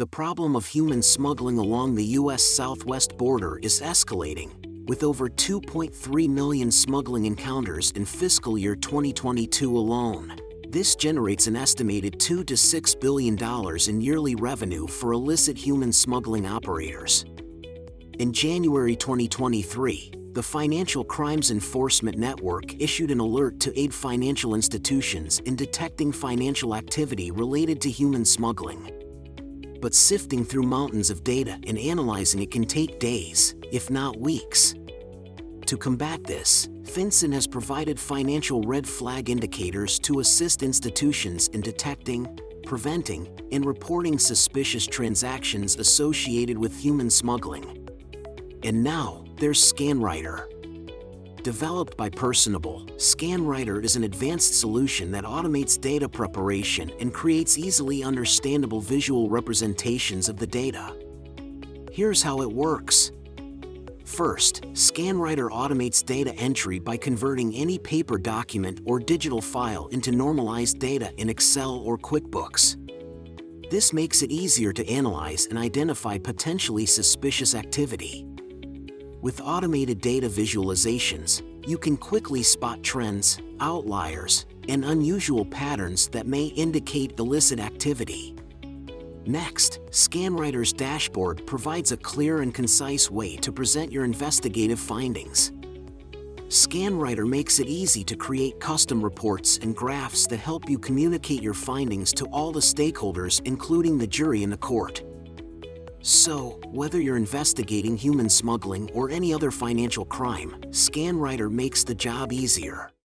The problem of human smuggling along the U.S. southwest border is escalating, with over 2.3 million smuggling encounters in fiscal year 2022 alone. This generates an estimated $2 to $6 billion in yearly revenue for illicit human smuggling operators. In January 2023, the Financial Crimes Enforcement Network issued an alert to aid financial institutions in detecting financial activity related to human smuggling. But sifting through mountains of data and analyzing it can take days, if not weeks. To combat this, FinCEN has provided financial red flag indicators to assist institutions in detecting, preventing, and reporting suspicious transactions associated with human smuggling. And now, there's ScanWriter. Developed by Personable, ScanWriter is an advanced solution that automates data preparation and creates easily understandable visual representations of the data. Here's how it works. First, ScanWriter automates data entry by converting any paper document or digital file into normalized data in Excel or QuickBooks. This makes it easier to analyze and identify potentially suspicious activity. With automated data visualizations, you can quickly spot trends, outliers, and unusual patterns that may indicate illicit activity. Next, ScanWriter's dashboard provides a clear and concise way to present your investigative findings. ScanWriter makes it easy to create custom reports and graphs that help you communicate your findings to all the stakeholders, including the jury and the court. So, whether you're investigating human smuggling or any other financial crime, ScanWriter makes the job easier.